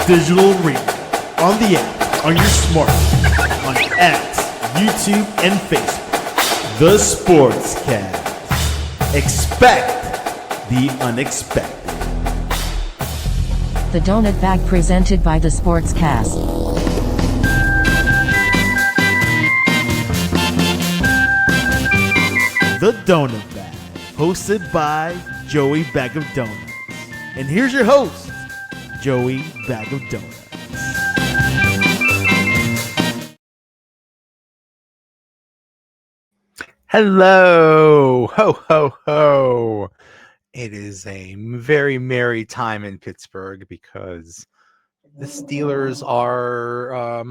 digital radio, on the app, on your smartphone, on X, YouTube, and Facebook. The Sportscast. Expect the unexpected. The Donut Bag presented by The Sportscast. The Donut Bag, hosted by Joey Bag of Donuts. And here's your host, Joey Bag of Donuts. Hello, ho, ho, ho. It is a very merry time in Pittsburgh because the Steelers are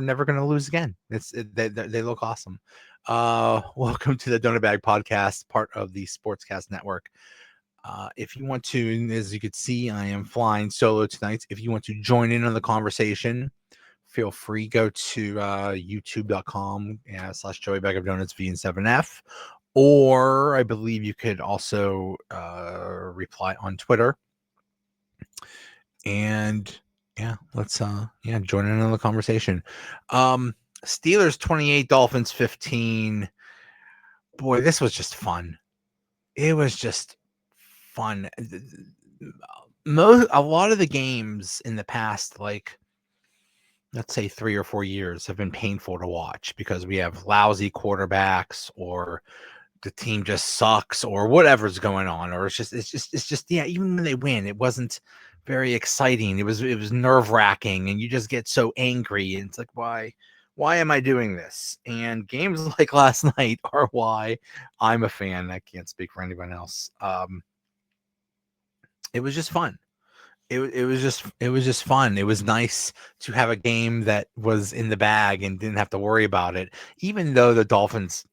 never going to lose again. They look awesome. Welcome to the Donut Bag Podcast, part of the Sportscast Network. If you want to, as you can see, I am flying solo tonight. If you want to join in on the conversation, feel free, go to youtube.com/Joey Bag of Donuts VN7F, or I believe you could also reply on Twitter. And yeah, let's join in on the conversation. Steelers 28, Dolphins 15. Boy, this was just fun. It was just fun. A lot of the games in the past, like, let's say 3 or 4 years, have been painful to watch because we have lousy quarterbacks, or the team just sucks, or whatever's going on, or it's just even when they win, it wasn't very exciting. It was nerve-wracking, and you just get so angry, and it's like, why am I doing this? And games like last night are why I'm a fan. I can't speak for anyone else. It was just fun. It was just fun. It was nice to have a game that was in the bag and didn't have to worry about it, even though the Dolphins,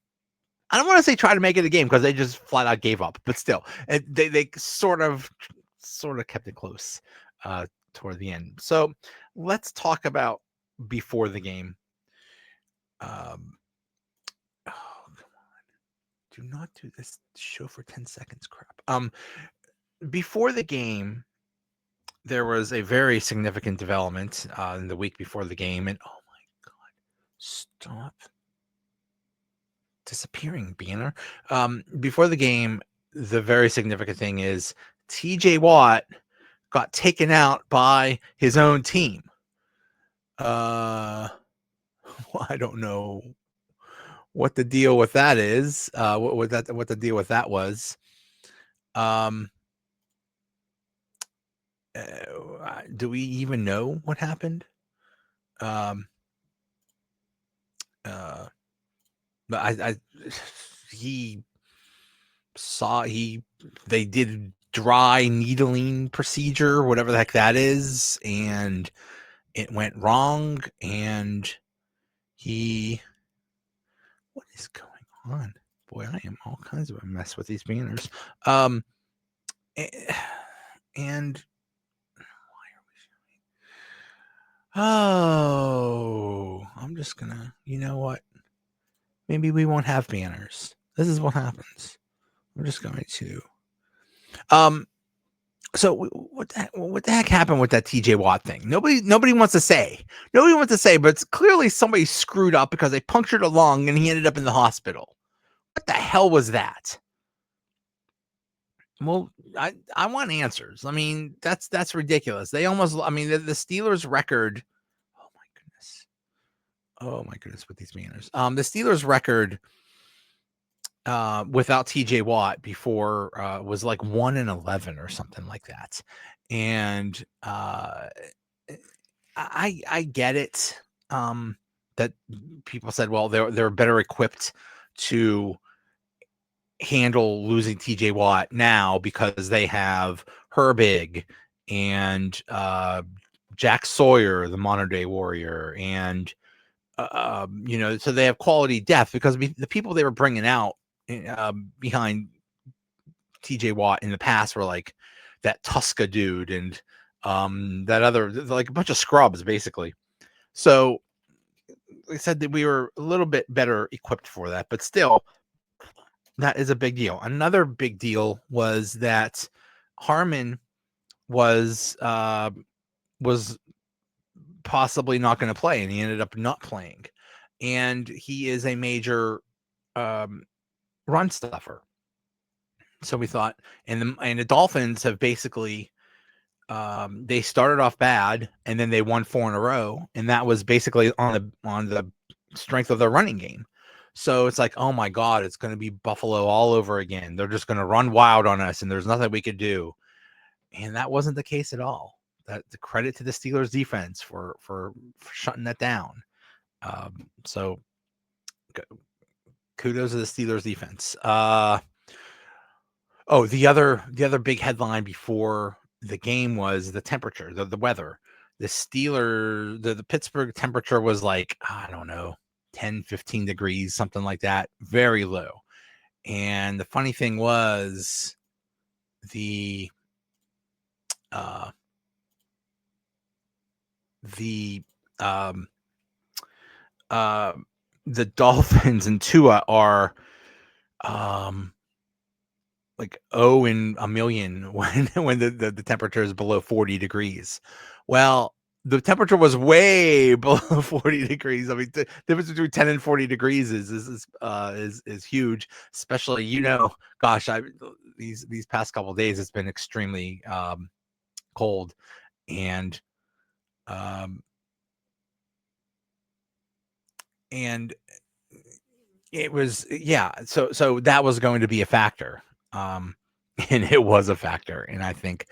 I don't want to say try to make it a game because they just flat out gave up, but still, they sort of kept it close toward the end. So let's talk about before the game. Oh, come on. Do not do this show for 10 seconds crap. Before the game, there was a very significant development in the week before the game, and oh my God, stop disappearing, Banner. Before the game, the very significant thing is TJ Watt got taken out by his own team. I don't know what the deal with that is. What the deal with that was. Do we even know what happened? But they did dry needling procedure, whatever the heck that is, and it went wrong, and what is going on? Boy, I am all kinds of a mess with these banners. And why are we showing? Oh, I'm just gonna, you know what? Maybe we won't have banners. This is what happens. I'm just going to. So what the heck happened with that TJ Watt thing? Nobody wants to say. Nobody wants to say, but it's clearly somebody screwed up because they punctured a lung and he ended up in the hospital. What the hell was that? Well, I want answers. I mean, that's ridiculous. They almost, I mean, the Steelers record. Oh my goodness, with these banners. The Steelers record without TJ Watt before was like 1-11 or something like that. And I get it that people said, well, they're better equipped to handle losing TJ Watt now because they have Herbig and Jack Sawyer, the modern day warrior, and so they have quality depth because the people they were bringing out behind TJ Watt in the past were like that Tuska dude and that other, like a bunch of scrubs basically. So they said that we were a little bit better equipped for that, but still, that is a big deal. Another big deal was that Harmon was was possibly not going to play, and he ended up not playing. And he is a major run stuffer. So we thought, and the Dolphins have basically they started off bad, and then they won 4 in a row, and that was basically on the strength of their running game. So it's like, oh my God, it's going to be Buffalo all over again. They're just going to run wild on us, and there's nothing we could do. And that wasn't the case at all. That the credit to the Steelers defense for shutting that down. So kudos to the Steelers defense. The other big headline before the game was the temperature, the weather. The Pittsburgh temperature was like, I don't know, 10, 15 degrees, something like that, very low. And the funny thing was the Dolphins and Tua are like 0 in a million when the temperature is below 40 degrees. Well, the temperature was way below 40 degrees. I mean, the difference between 10 and 40 degrees is huge, especially, gosh, these past couple of days it's been extremely cold, and it was, so that was going to be a factor. And it was a factor, and I think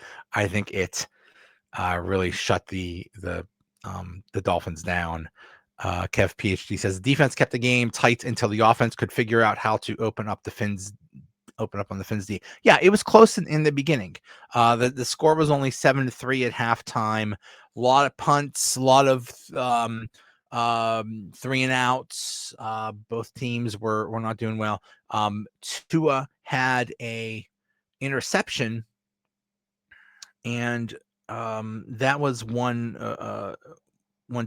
it really shut the Dolphins down. Kev PhD says the defense kept the game tight until the offense could figure out how to open up on the Fins D. Yeah, it was close in the beginning. The score was only 7-3 at halftime. A lot of punts, a lot of 3 and outs. Both teams were not doing well. Tua had a interception, and that was one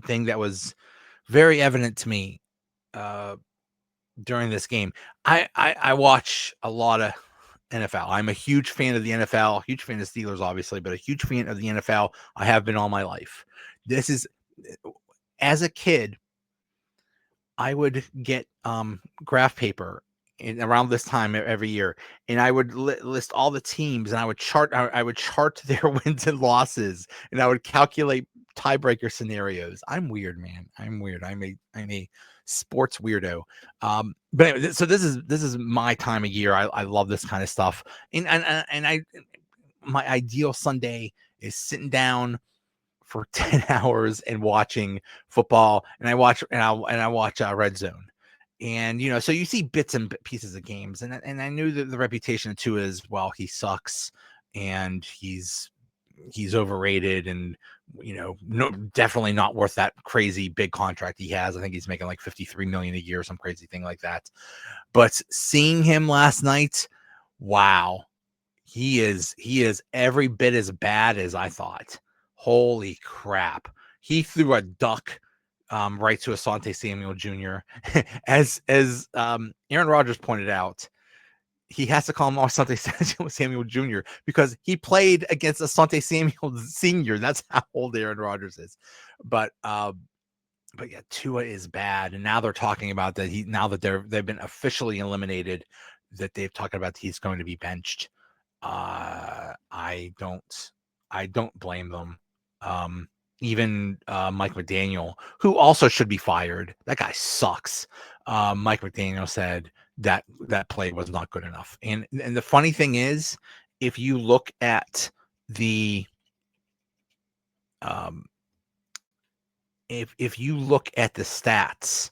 thing that was very evident to me during this game. I watch a lot of NFL. I'm a huge fan of the NFL, huge fan of Steelers, obviously, but a huge fan of the NFL. I have been all my life. This is, as a kid, I would get graph paper around this time every year, and I would list all the teams, and I would chart their wins and losses, and I would calculate tiebreaker scenarios. I'm weird, man. I'm weird. I'm a sports weirdo. But anyway, so this is my time of year. I love this kind of stuff, and my ideal Sunday is sitting down for 10 hours and watching football, and I watch Red Zone. And so you see bits and pieces of games, and I knew that the reputation of Tua is, well, he sucks and he's overrated, and no, definitely not worth that crazy big contract he has. I think he's making like $53 million a year, some crazy thing like that. But seeing him last night, wow, he is every bit as bad as I thought. Holy crap. He threw a duck right to Asante Samuel Jr. as Aaron Rodgers pointed out, he has to call him Asante Samuel Jr. because he played against Asante Samuel Sr. That's how old Aaron Rodgers is. But yeah, Tua is bad, and now they're talking about that they've been officially eliminated, that they've talked about he's going to be benched. I don't blame them. Even Mike McDaniel, who also should be fired. That guy sucks. Mike McDaniel said that play was not good enough. And the funny thing is, if you look at the if you look at the stats,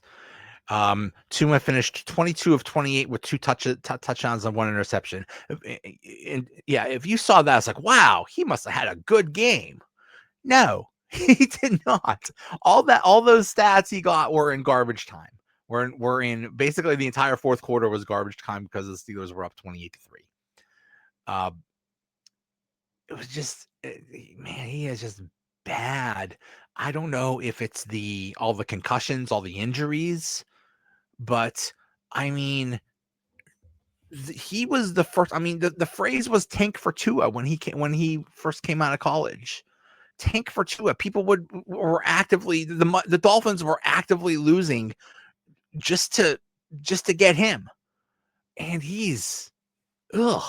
Tua finished 22 of 28 with 2 touchdowns and 1 interception. And yeah, if you saw that, it's like, wow, he must have had a good game. No, he did not. All those stats he got were in garbage time. We're in basically the entire fourth quarter was garbage time because the Steelers were up 28-3. It was just, man, he is just bad. I don't know if it's all the concussions, all the injuries, but I mean, he was the first. I mean, the phrase was "tank for Tua" when he first came out of college. tank for Tua. People were actively the Dolphins were actively losing just to get him, and he's ugh.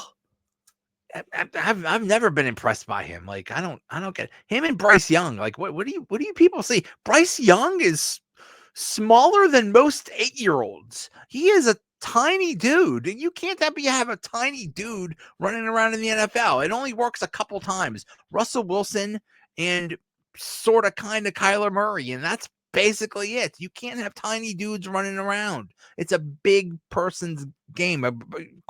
I've never been impressed by him. Like I don't get him and Bryce Young. Like what do you people see? Bryce Young is smaller than most 8-year-olds. He is a tiny dude. You can't have a tiny dude running around in the NFL. It only works a couple times. Russell Wilson and sort of kind of Kyler Murray, and that's basically it. You can't have tiny dudes running around. It's a big person's game.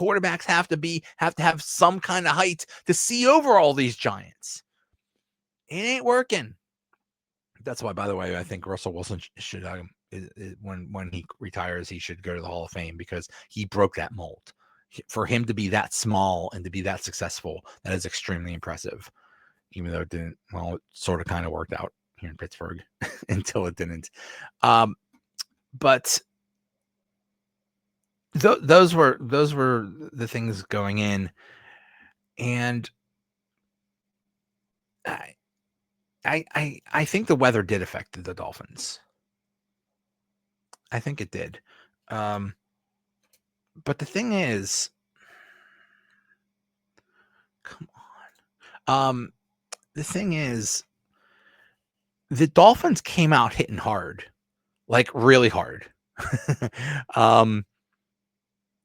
Quarterbacks have to have some kind of height to see over all these giants. It ain't working. That's why, by the way, I think Russell Wilson should when he retires, he should go to the Hall of Fame because he broke that mold. For him to be that small and to be that successful, that is extremely impressive. Even though it didn't, well, it sort of kind of worked out here in Pittsburgh until it didn't. But those were the things going in, and I think the weather did affect the Dolphins. I think it did. But the thing is, come on. The thing is, the Dolphins came out hitting hard, like really hard. It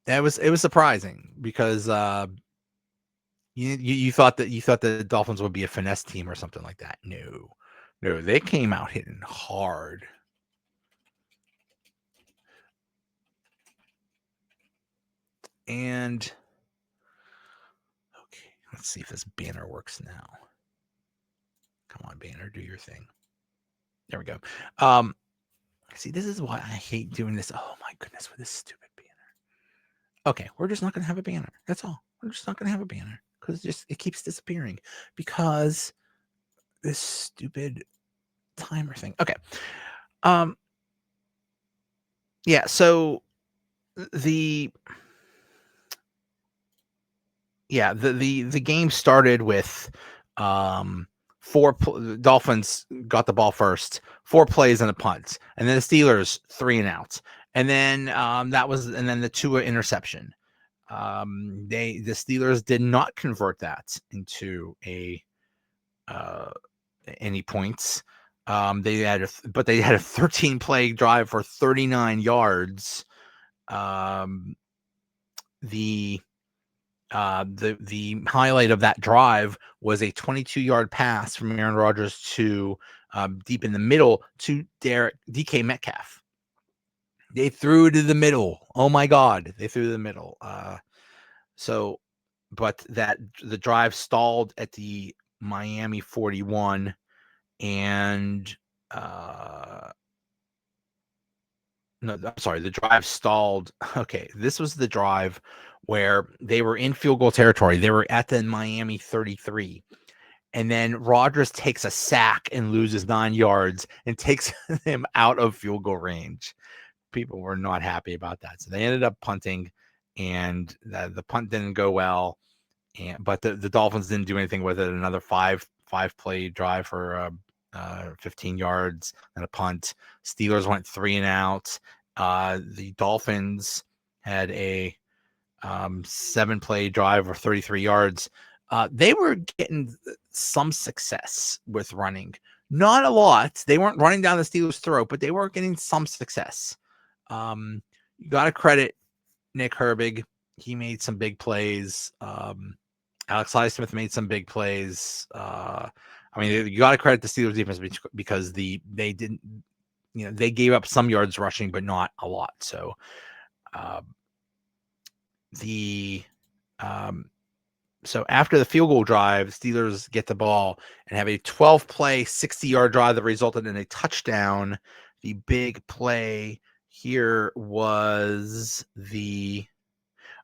was surprising because you thought that the Dolphins would be a finesse team or something like that. No, they came out hitting hard. And okay, let's see if this banner works now. Come on, banner, do your thing. There we go. See, this is why I hate doing this. Oh my goodness, with this stupid banner. Okay, we're just not going to have a banner. That's all. We're just not going to have a banner because it keeps disappearing because this stupid timer thing. Okay. Yeah. So the game started with Dolphins got the ball first, 4 plays and a punt, and then the Steelers 3 and outs, and then the Tua interception. The Steelers did not convert that into any points. They had a 13 play drive for 39 yards. The highlight of that drive was a 22-yard pass from Aaron Rodgers to deep in the middle to DK Metcalf. They threw to the middle. Oh my God, they threw to the middle. But the drive stalled at the Miami 41, and no, I'm sorry, the drive stalled. Okay, this was the drive where they were in field goal territory. They were at the Miami 33. And then Rodgers takes a sack and loses 9 yards and takes him out of field goal range. People were not happy about that. So they ended up punting, and the punt didn't go well. But the Dolphins didn't do anything with it. Another five play drive for 15 yards and a punt. Steelers went 3 and out. The Dolphins had a 7 play drive or 33 yards. They were getting some success with running. Not a lot. They weren't running down the Steelers' throat, but they were getting some success. You got to credit Nick Herbig. He made some big plays. Alex Highsmith made some big plays. You got to credit the Steelers defense because they didn't, they gave up some yards rushing, but not a lot. So, so after the field goal drive, Steelers get the ball and have a 12-play, 60-yard drive that resulted in a touchdown. The big play here was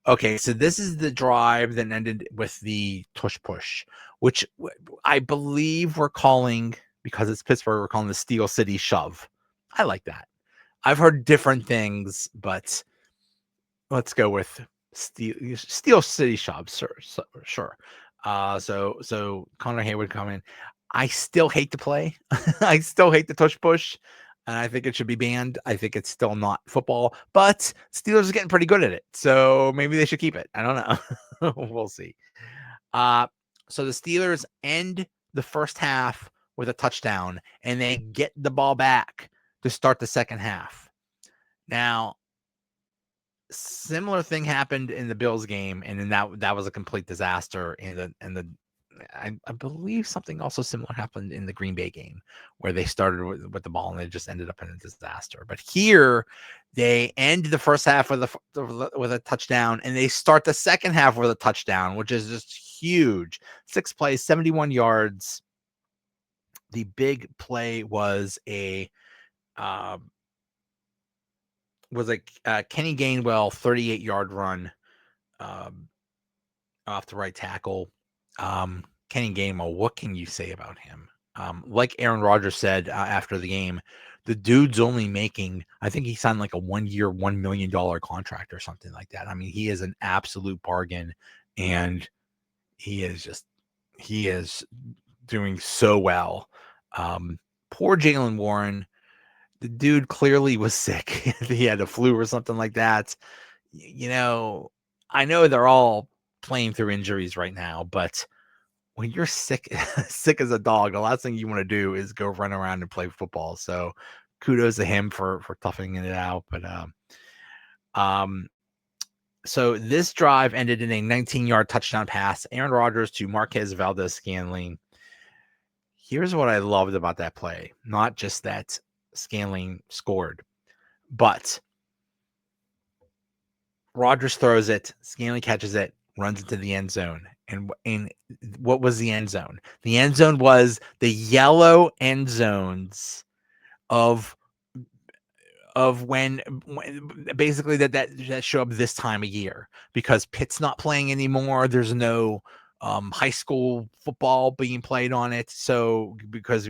okay, so this is the drive that ended with the tush push, which I believe we're calling, because it's Pittsburgh, we're calling the Steel City shove. I like that. I've heard different things, but let's go with Steel City shove. Sure. So Connor Haywood come in. I still hate the play. I still hate the tush push, and I think it should be banned. I think it's still not football, but Steelers are getting pretty good at it, so maybe they should keep it. I don't know. We'll see. So the Steelers end the first half with a touchdown, and they get the ball back to start the second half. Now, similar thing happened in the Bills game, and then that was a complete disaster. I believe something also similar happened in the Green Bay game where they started with the ball and they just ended up in a disaster. But here they end the first half with a touchdown, and they start the second half with a touchdown, which is just huge. 6 plays, 71 yards. The big play was a Kenny Gainwell 38-yard run off the right tackle. Kenny Gainwell, what can you say about him? Like Aaron Rodgers said after the game, the dude's only making, I think he signed like a 1-year, $1 million contract or something like that. I mean, he is an absolute bargain, and he is doing so well. Poor Jaylen Warren. The dude clearly was sick. He had a flu or something like that. I know they're all playing through injuries right now, but when you're sick, sick as a dog, the last thing you want to do is go run around and play football. So kudos to him for toughing it out. But so this drive ended in a 19-yard touchdown pass, Aaron Rodgers to Marquez Valdez-Scantling. Here's what I loved about that play. Not just that Scantling scored, but Rodgers throws it, Scantling catches it, runs into the end zone. And what was the end zone? The end zone was the yellow end zones of when basically that show up this time of year, because Pitt's not playing anymore. There's no high school football being played on it. So because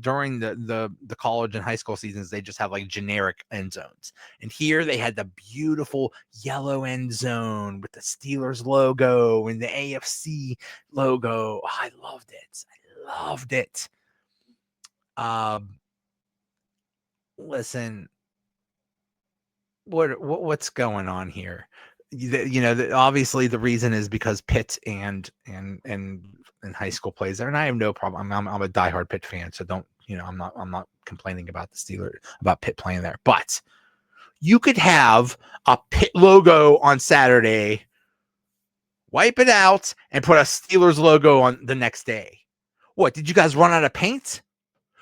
during the college and high school seasons, they just have like generic end zones. And here they had the beautiful yellow end zone with the Steelers logo and the AFC logo. Oh, I loved it. Listen, what's going on here? Obviously the reason is because Pitt and high school plays there, and I have no problem. I'm a diehard Pitt fan, so don't, I'm not complaining about the Steelers, about Pitt playing there. But you could have a Pitt logo on Saturday, wipe it out, and put a Steelers logo on the next day. What, did you guys run out of paint?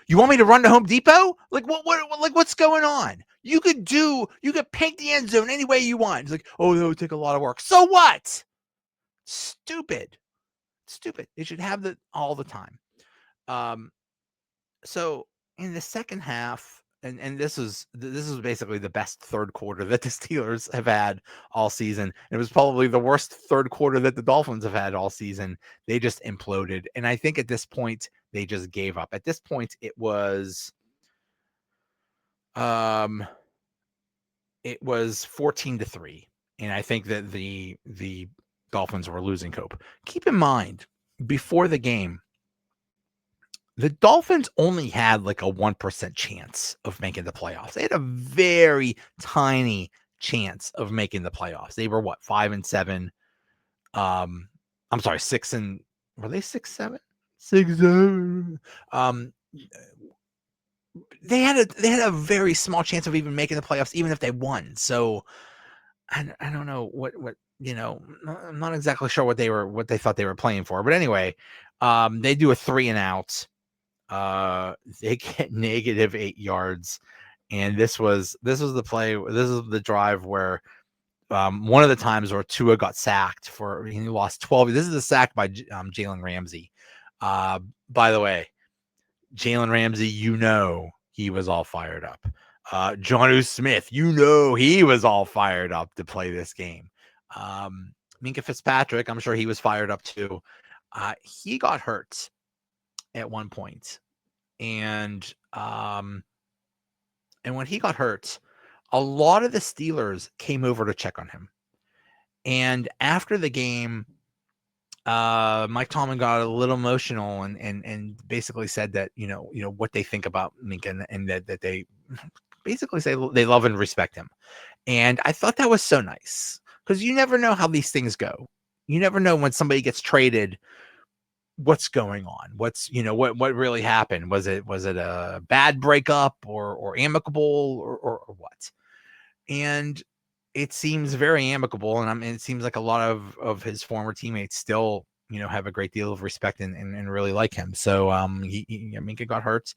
You want me to run to Home Depot? Like what's going on? You could paint the end zone any way you want. It's like, oh, that would take a lot of work. So what? Stupid. They should have that all the time. So in the second half, and this is basically the best third quarter that the Steelers have had all season. It was probably the worst third quarter that the Dolphins have had all season. They just imploded, and I think at this point they just gave up. At this point, it was 14-3, and I think that the Dolphins were losing hope. Keep in mind, before the game, the Dolphins only had like a 1% chance of making the playoffs. They had a very tiny chance of making the playoffs. They were 5-7. I'm sorry, 6 and were they 6-7? 6-7. They had a very small chance of even making the playoffs, even if they won. So I don't know what I'm not exactly sure what they thought they were playing for. But anyway, they do a 3 and out. They get negative 8 yards, and this was the play. This is the drive where one of the times where Tua got sacked he lost 12. This is the sack by Jalen Ramsey. By the way, Jalen Ramsey, he was all fired up. Jonnu Smith, he was all fired up to play this game. Minka Fitzpatrick, I'm sure he was fired up too. He got hurt at one point, and when he got hurt, a lot of the Steelers came over to check on him. And after the game, Mike Tomlin got a little emotional and basically said that what they think about Minka, and that they basically say they love and respect him. And I thought that was so nice, because you never know how these things go. You never know when somebody gets traded, what's going on, what really happened. Was it a bad breakup or amicable or what? And it seems very amicable, and it seems like a lot of his former teammates still have a great deal of respect and really like him. So Minka got hurt.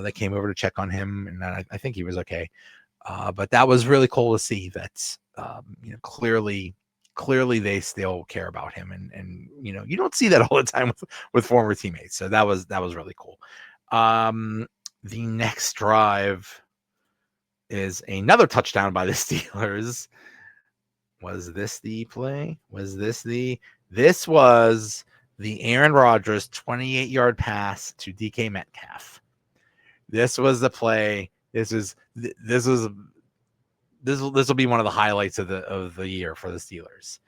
They came over to check on him, and I think he was okay. But that was really cool to see that clearly they still care about him, and you don't see that all the time with former teammates. So that was really cool. The next drive is another touchdown by the Steelers. Was this the play? This was the Aaron Rodgers 28-yard pass to DK Metcalf. This was the play. This will be one of the highlights of the year for the Steelers.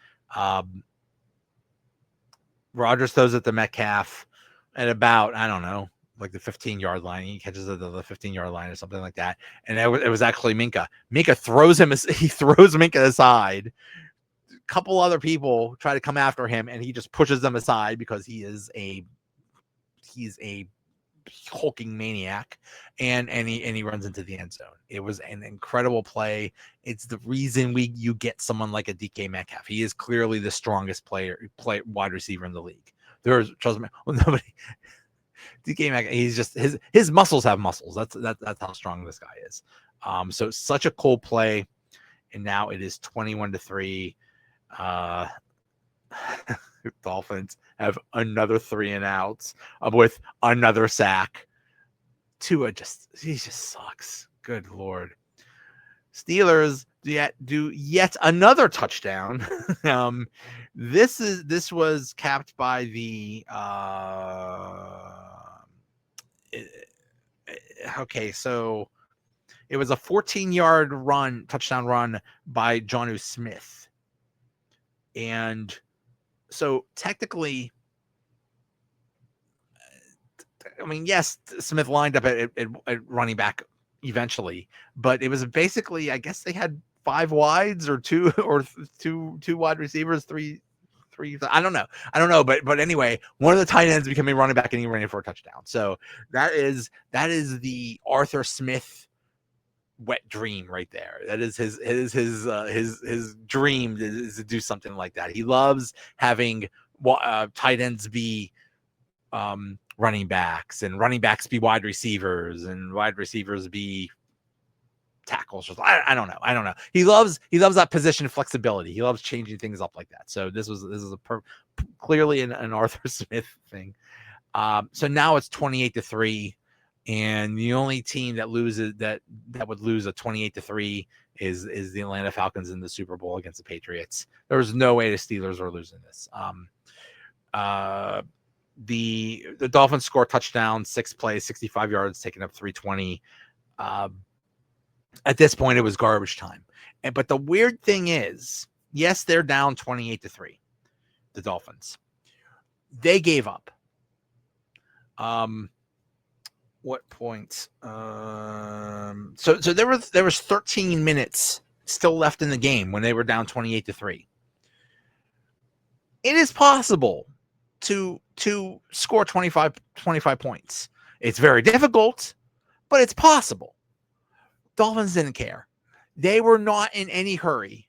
Rodgers throws it to Metcalf at about, I don't know, like the 15-yard line. He catches it at the 15-yard line or something like that. And it was actually Minka. Minka throws Minka aside. A couple other people try to come after him, and he just pushes them aside because he's a hulking maniac, and he runs into the end zone. It was an incredible play. It's the reason you get someone like a DK Metcalf. He is clearly the strongest wide receiver in the league. There's trust me, nobody. DK Metcalf, he's just his muscles have muscles. That's how strong this guy is. So such a cool play, and now it is 21-3. Dolphins have another 3 and outs with another sack. Tua he just sucks. Good Lord. Steelers do yet another touchdown. This was capped by the okay, so it was a 14-yard touchdown run by Jonnu Smith. And so technically, I mean, yes, Smith lined up at running back eventually, but it was basically, I guess they had 5 wides or two wide receivers, three. I don't know, but anyway, one of the tight ends became a running back and he ran it for a touchdown. So that is the Arthur Smith wet dream right there. That is his dream is to do something like that. He loves having tight ends be running backs, and running backs be wide receivers, and wide receivers be tackles. I don't know. He loves that position flexibility. He loves changing things up like that. So this is clearly an Arthur Smith thing. So now it's 28-3. And the only team that loses that would lose a 28-3 is the Atlanta Falcons in the Super Bowl against the Patriots. There was no way the Steelers were losing this. The Dolphins score touchdown, 6 plays, 65 yards, taking up 320. At this point, it was garbage time. But the weird thing is, yes, they're down 28-3. The Dolphins. They gave up. What point? So there was 13 minutes still left in the game when they were down 28-3. It is possible to score 25 points. It's very difficult, but it's possible. Dolphins didn't care. They were not in any hurry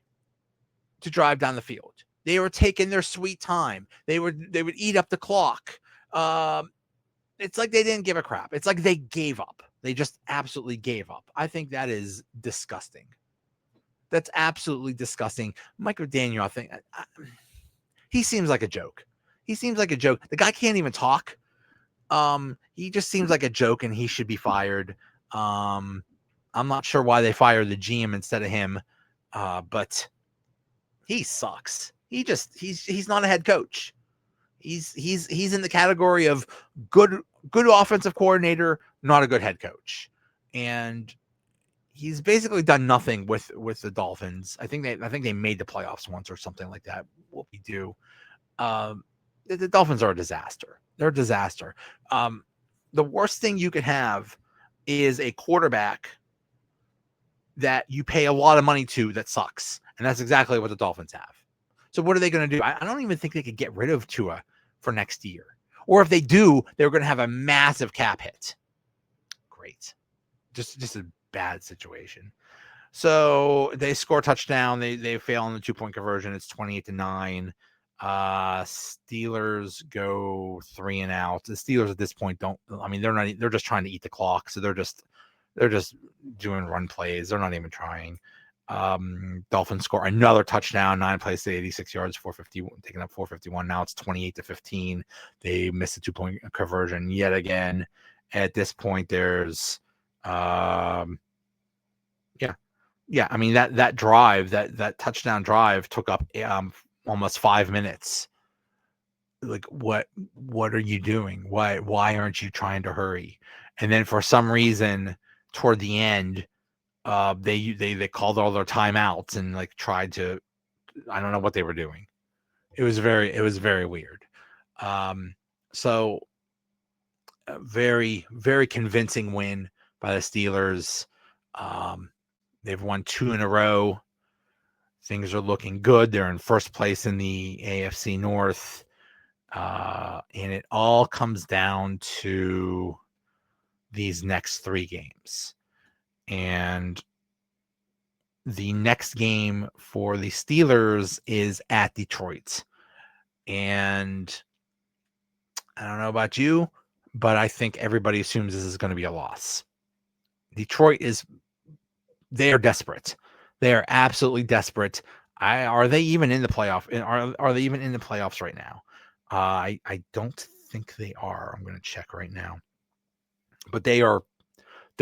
to drive down the field. They were taking their sweet time. They would eat up the clock. It's like they didn't give a crap. It's like they gave up. They just absolutely gave up. I think that is disgusting. That's absolutely disgusting. Mike McDaniel, I think, he seems like a joke. The guy can't even talk. He just seems like a joke, and he should be fired. I'm not sure why they fired the GM instead of him, but he sucks. He's not a head coach. He's in the category of good offensive coordinator, not a good head coach, and he's basically done nothing with the Dolphins. I think they made the playoffs once or something like that. What we do, the Dolphins are a disaster. They're a disaster. The worst thing you could have is a quarterback that you pay a lot of money to that sucks. And that's exactly what the Dolphins have. So what are they going to do? I don't even think they could get rid of Tua for next year. Or if they do, they're going to have a massive cap hit. Great. Just a bad situation. So they score a touchdown. They fail on the 2-point conversion. It's 28-9. Steelers go 3 and out. The Steelers at this point they're just trying to eat the clock. So they're just doing run plays. They're not even trying. Dolphins score another touchdown, 9 plays to 86 yards, 450, taking up 451. Now it's 28-15. They missed a 2-point conversion yet again. At this point, there's yeah. I mean that drive, that touchdown drive took up almost 5 minutes. Like what are you doing? Why aren't you trying to hurry? And then for some reason toward the end, they called all their timeouts and like tried to, I don't know what they were doing. It was very weird. So a very, very convincing win by the Steelers. They've won 2 in a row. Things are looking good. They're in first place in the AFC North. And it all comes down to these next 3 games. And the next game for the Steelers is at Detroit. And I don't know about you, but I think everybody assumes this is going to be a loss. Detroit they are desperate. They are absolutely desperate. Are they even in the playoff? Are they even in the playoffs right now? I don't think they are. I'm going to check right now. But they're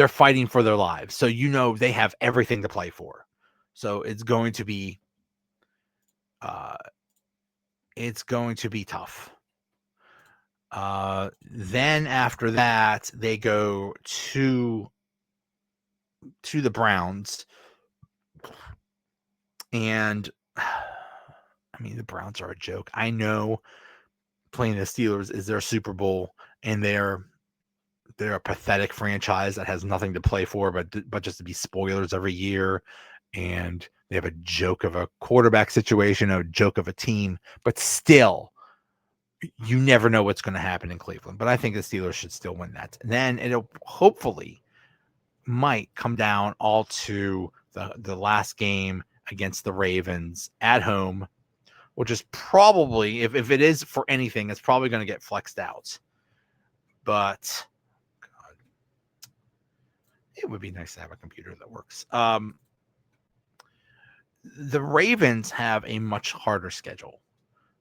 fighting for their lives. So they have everything to play for. So it's going to be tough. Then after that, they go to the Browns. And I mean, the Browns are a joke. I know playing the Steelers is their Super Bowl, and they're a pathetic franchise that has nothing to play for, but just to be spoilers every year. And they have a joke of a quarterback situation, a joke of a team, but still, you never know what's going to happen in Cleveland. But I think the Steelers should still win that. And then it'll hopefully might come down all to the last game against the Ravens at home, which is probably, if it is for anything, it's probably going to get flexed out. But God, it would be nice to have a computer that works. The Ravens have a much harder schedule.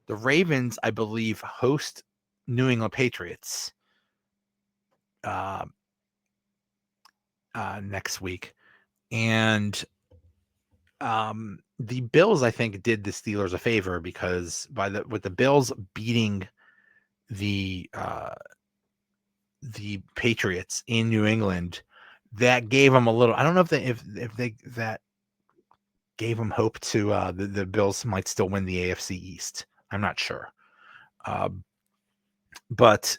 The Ravens, I believe, host New England Patriots next week. And the Bills, I think, did the Steelers a favor because with the Bills beating the Patriots in New England, that gave them a little. I don't know if that gave them hope to the Bills might still win the AFC East. I'm not sure, but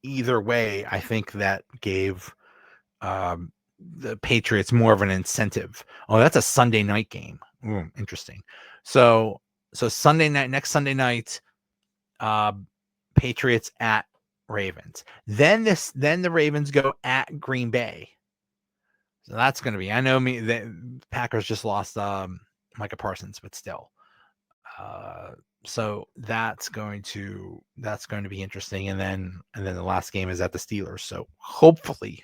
either way, I think that gave the Patriots more of an incentive. Oh, that's a Sunday night game. Ooh, interesting. So next Sunday night, Patriots at Ravens. Then the Ravens go at Green Bay. So that's going to be, I know the Packers just lost Micah Parsons, but still. So that's going to be interesting. And then the last game is at the Steelers. So hopefully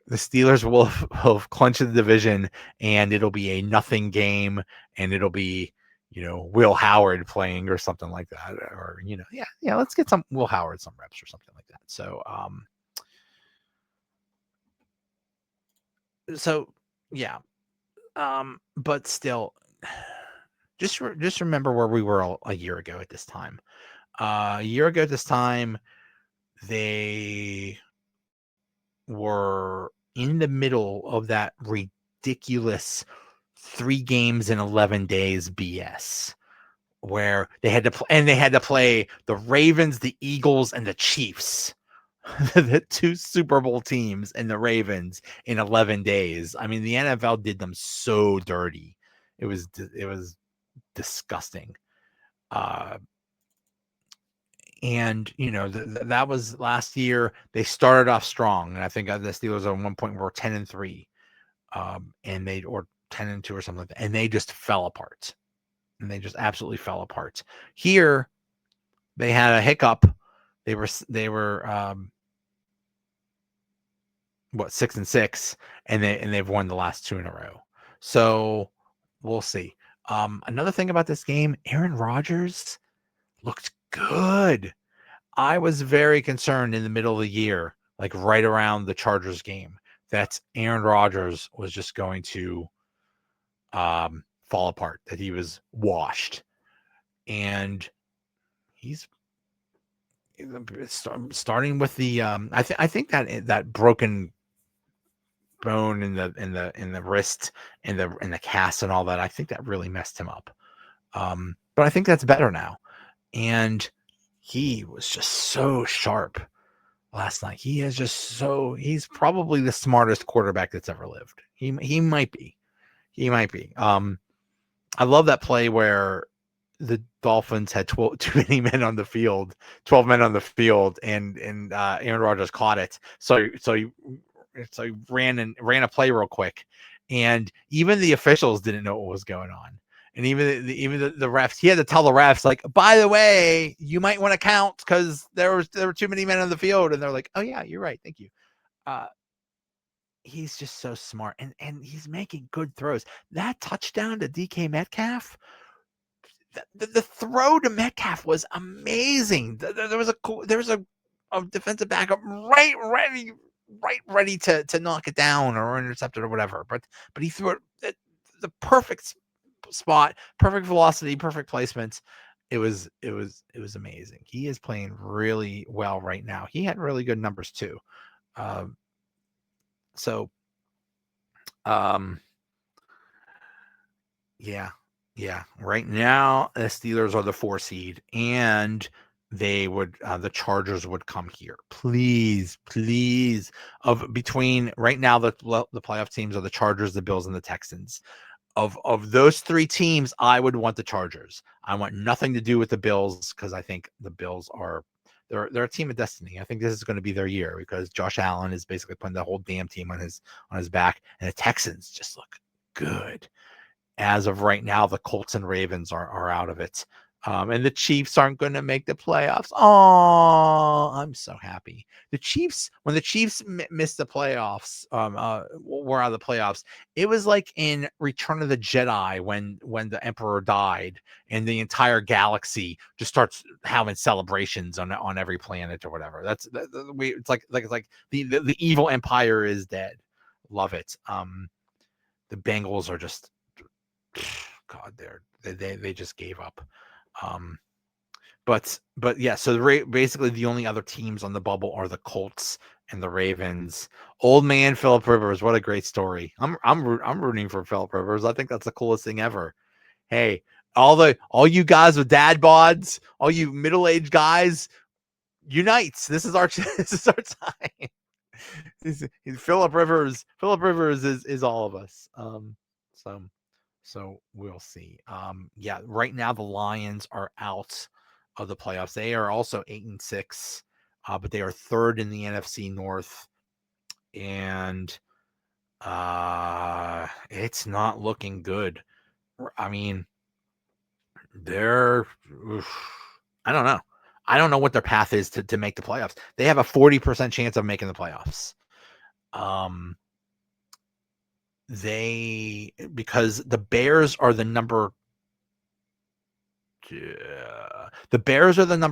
the Steelers will clinch the division, and it'll be a nothing game, and it'll be, Will Howard playing or something like that, or, let's get some Will Howard, some reps or something like that. So, yeah. But still, just remember where we were a year ago at this time. A year ago at this time, they were in the middle of that ridiculous 3 games in 11 days BS where they had to play the Ravens, the Eagles, and the Chiefs, the 2 Super Bowl teams, and the Ravens in 11 days. I mean, the NFL did them so dirty. It was disgusting. And that was last year. They started off strong, and I think the Steelers at one point were 10-3, and they or 10-2 or something like that, and they just fell apart. And they just absolutely fell apart. Here, they had a hiccup. They were 6-6, and they've won the last 2 in a row. So we'll see. Another thing about this game, Aaron Rodgers looked good. I was very concerned in the middle of the year, like right around the Chargers game, that Aaron Rodgers was just going to fall apart, that he was washed. And he's starting with the I think that broken bone in the wrist and the cast and all that, I think that really messed him up. But I think that's better now. And he was just so sharp last night. He's probably the smartest quarterback that's ever lived. He might be. I love that play where the Dolphins had too many men on the field, 12 men on the field, and Aaron Rodgers caught it. So he ran a play real quick, and even the officials didn't know what was going on. And even the refs, he had to tell the refs, like, by the way, you might want to count because there were too many men on the field. And they're like, oh yeah, you're right, thank you. He's just so smart, and he's making good throws. That touchdown to DK Metcalf, the throw to Metcalf was amazing. There was a defensive backup right ready to knock it down or intercept it or whatever. But he threw it at the perfect spot, perfect velocity, perfect placement. It was amazing. He is playing really well right now. He had really good numbers too. Yeah. Right now, the Steelers are the 4 seed, and the Chargers would come here. Please. Between right now, the playoff teams are the Chargers, the Bills, and the Texans. Of those 3 teams, I would want the Chargers. I want nothing to do with the Bills because I think the Bills they're a team of destiny. I think this is going to be their year because Josh Allen is basically putting the whole damn team on his back, and the Texans just look good. As of right now, the Colts and Ravens are out of it. And the Chiefs aren't going to make the playoffs. Oh, I'm so happy. When the Chiefs missed the playoffs, were out of the playoffs, it was like in Return of the Jedi when the Emperor died and the entire galaxy just starts having celebrations on every planet or whatever. It's like the evil empire is dead. Love it. The Bengals are just, God, they just gave up. But yeah, so basically the only other teams on the bubble are the Colts and the Ravens. Old man Philip Rivers, what a great story. I'm rooting for Philip Rivers. I think that's the coolest thing ever. Hey, all you guys with dad bods, all you middle-aged guys, unite. This is our time. Philip Rivers is all of us. So we'll see. Yeah, right now the Lions are out of the playoffs. They are also 8-6, but they are 3rd in the NFC North, and it's not looking good. I mean, I don't know. I don't know what their path is to make the playoffs. They have a 40% chance of making the playoffs. Because the Bears are the number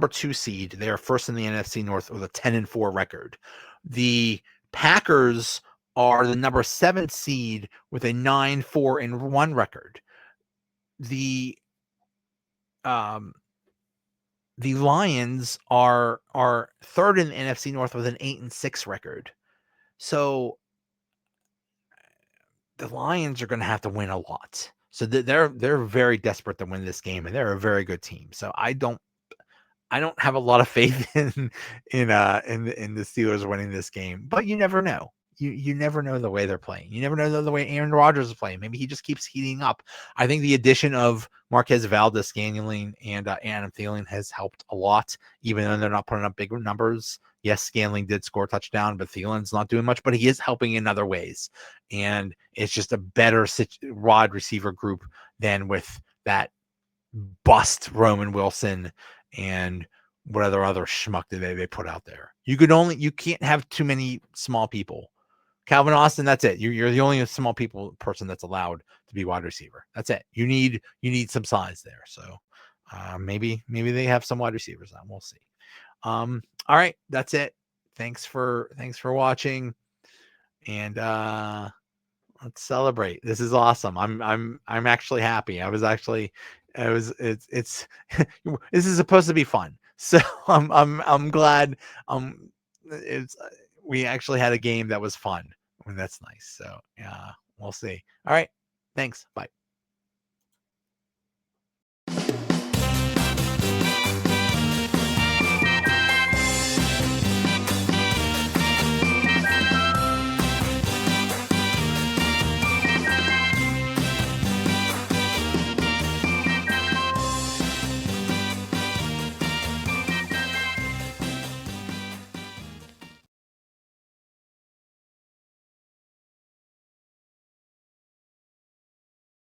2 seed. They are first in the NFC North with a 10-4 record. The Packers are the number 7 seed with a 9-4-1 record. The Lions are 3rd in the NFC North with an 8-6 record. So the Lions are going to have to win a lot. So they're very desperate to win this game, and they're a very good team. So I don't have a lot of faith in the Steelers winning this game, but you never know. You never know the way they're playing. You never know the way Aaron Rodgers is playing. Maybe he just keeps heating up. I think the addition of Marquez Valdes-Scantling and Adam Thielen has helped a lot, even though they're not putting up big numbers. Yes, Scantling did score a touchdown, but Thielen's not doing much, but he is helping in other ways. And it's just a better wide receiver group than with that bust Roman Wilson and what other schmuck did they put out there. You can't have too many small people. Calvin Austin, that's it. You're the only small person that's allowed to be wide receiver. That's it. You need some size there. So maybe they have some wide receivers on. We'll see. All right, that's it. Thanks for watching, and let's celebrate. This is awesome. I'm actually happy. This is supposed to be fun. So I'm glad we actually had a game that was fun. And that's nice. So yeah, we'll see. All right. Thanks. Bye.